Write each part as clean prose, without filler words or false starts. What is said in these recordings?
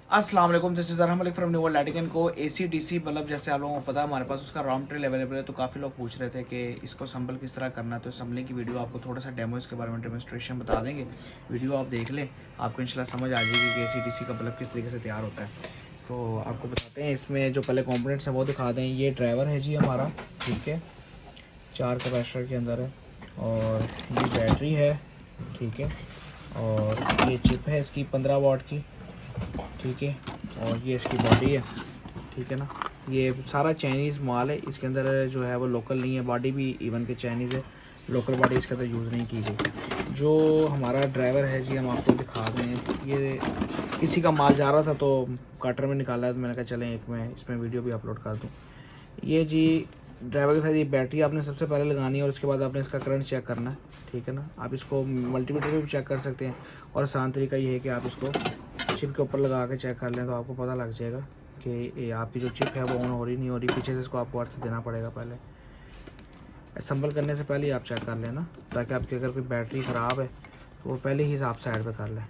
अस्सलाम वालेकुम, this is Arham from New World Lighting को एसी डीसी बल्ब। जैसे आप लोगों को पता है हमारे पास उसका रॉ मटेरियल अवेलेबल है। तो काफ़ी लोग पूछ रहे थे कि इसको संभल किस तरह करना है। तो संभलिंग की वीडियो आपको थोड़ा सा डेमो इसके बारे में डेमोस्ट्रेशन बता देंगे। वीडियो आप देख लें, आपको इंशाल्लाह समझ आ जाएगी कि एसी डीसी का बल्ब किस तरीके से तैयार होता है। तो आपको बताते हैं इसमें जो पहले कॉम्पोनेंट्स हैं वो दिखा दें। ये ड्राइवर है जी हमारा, ठीक है, 4 कैपेसिटर के अंदर है। और ये बैटरी है, ठीक है। और ये चिप है इसकी 15 वाट की, ठीक है। और ये इसकी बॉडी है, ठीक है ना। ये सारा चाइनीज़ माल है, इसके अंदर जो है वो लोकल नहीं है। बॉडी भी इवन के चाइनीज़ है, लोकल बॉडी इसके अंदर यूज़ नहीं की गई। जो हमारा ड्राइवर है जी, हम आपको दिखा दें। ये किसी का माल जा रहा था तो कटर में निकाला है, तो मैंने कहा चलें एक मैं इसमें वीडियो भी अपलोड कर दूँ। ये जी ड्राइवर के साथ ये बैटरी आपने सबसे पहले लगानी है और उसके बाद आपने इसका करंट चेक करना है, ठीक है ना। आप इसको मल्टीमीटर पे भी चेक कर सकते हैं। और आसान तरीका ये है कि आप इसको चिप के ऊपर लगा के चेक कर लें, तो आपको पता लग जाएगा कि ये आपकी जो चिप है वो ऑन हो रही नहीं हो रही। पीछे से इसको आपको अर्थ देना पड़ेगा पहले। असम्बल करने से पहले ही आप चेक कर लेना, ताकि आपकी अगर कोई बैटरी ख़राब है तो वो पहले ही आप साइड पे कर लें।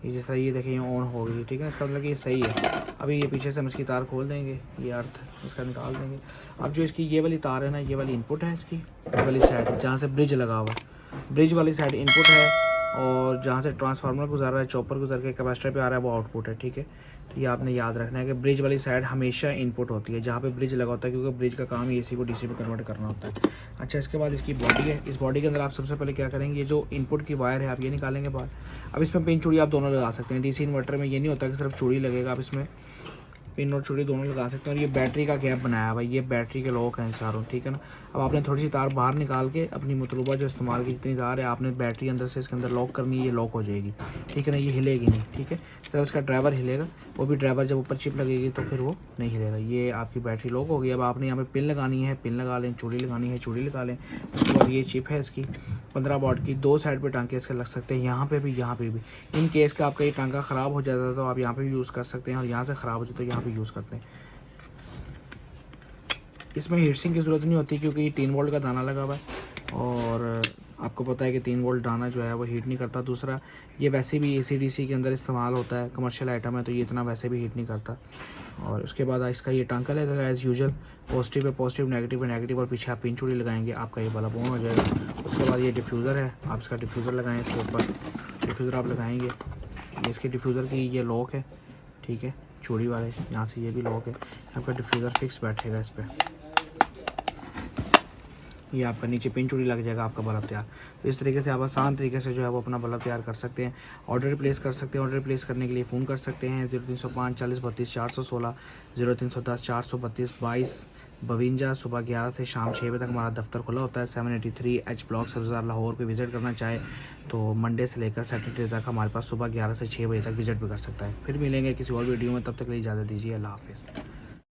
ये जैसा ये देखिए ऑन हो गई, ठीक है ना। इसका मतलब कि ये सही है। अभी ये पीछे से हम इसकी तार खोल देंगे, ये अर्थ इसका निकाल देंगे। अब जो इसकी ये वाली तार है ना, ये वाली इनपुट है इसकी, ये वाली साइड जहाँ से ब्रिज लगा हुआ है, ब्रिज वाली साइड इनपुट है। और जहाँ से ट्रांसफार्मर गुजर रहा है, चॉपर गुजर के कैपेसिटर पे आ रहा है, वो आउटपुट है, ठीक है। तो ये आपने याद रखना है कि ब्रिज वाली साइड हमेशा इनपुट होती है, जहाँ पे ब्रिज लगा होता है, क्योंकि ब्रिज का काम एसी को डीसी में कन्वर्ट करना होता है। अच्छा, इसके बाद इसकी बॉडी है। इस बॉडी के अंदर आप सबसे पहले क्या करेंगे, ये जो इनपुट की वायर है आप ये निकालेंगे बाहर। अब इसमें पिन चूड़ी आप दोनों लगा सकते हैं। डीसी इन्वर्टर में ये नहीं होता कि सिर्फ चूड़ी लगेगा, आप इसमें पिन और चूड़ी दोनों लगा सकते हैं। और ये बैटरी का गैप बनाया हुआ है, ये बैटरी के लॉक हैं चारों, ठीक है ना। अब आपने थोड़ी सी तार बाहर निकाल के अपनी मतलूबा जो इस्तेमाल की जितनी तार है आपने बैटरी अंदर से इसके अंदर लॉक करनी है। ये लॉक हो जाएगी, ठीक है ना, ये हिलेगी नहीं, ठीक है। तरह उसका ड्राइवर हिलेगा, वो भी ड्राइवर जब ऊपर चिप लगेगी तो फिर वो नहीं हिलेगा। ये आपकी बैटरी लॉक हो गई। अब आपने यहाँ पे पिन लगानी है, पिन लगा लें, चूड़ी लगानी है, चूड़ी लगा लें। उसके बाद ये चिप है इसकी 15 वाट की, 2 साइड पे टांके इसके लग सकते हैं, यहाँ पे भी, यहाँ पे भी। इन केस का आपका ये टांका ख़राब हो जाता है तो आप यहाँ पे भी यूज़ कर सकते हैं, और यहाँ से ख़राब हो जाता है तो यहाँ पे यूज़ करते हैं। इसमें हीटसिंक की ज़रूरत नहीं होती, क्योंकि ये 3 वोल्ट का दाना लगा हुआ है। और आपको पता है कि 3 वोल्ट दाना जो है वो हीट नहीं करता। दूसरा, ये वैसे भी एसी डीसी के अंदर इस्तेमाल होता है, कमर्शियल आइटम है, तो ये इतना वैसे भी हीट नहीं करता। और उसके बाद इसका ये टांका लगेगा एज़ यूजुअल, पॉजिटिव है पॉजिटिव, नेगेटिव है नेगेटिव, और पीछे आप पिन चूड़ी लगाएंगे, आपका ये बल्ब ऑन हो जाएगा। उसके बाद ये डिफ्यूज़र है, आप इसका डिफ्यूज़र लगाएं, इसके ऊपर डिफ्यूज़र आप लगाएंगे। ये इसके डिफ्यूज़र की ये लॉक है, ठीक है, चूड़ी वाले, यहाँ से ये भी लॉक है। आपका डिफ्यूज़र फिक्स बैठेगा इस पर, ये आपका नीचे पिन चूड़ी लग जाएगा, आपका बल्ब तैयार। तो इस तरीके से आप आसान तरीके से जो है वो अपना बल्ब तैयार कर सकते हैं। ऑर्डर प्लेस कर सकते हैं। ऑर्डर प्लेस करने के लिए फ़ोन कर सकते हैं 0305 40 32 416, 0310 432 22 52। सुबह 11 से शाम 6 बजे तक हमारा दफ्तर खुला होता है। 783 H ब्लॉक सब्ज़ार लाहौर को विज़िट करना चाहे तो मंडे से लेकर सैटरडे तक हमारे पास सुबह 11 से 6 बजे तक विज़िट भी कर सकता है। फिर मिलेंगे किसी और वीडियो में, तब तक के लिए इजाज़त दीजिए। अल्लाह हाफ़िज़।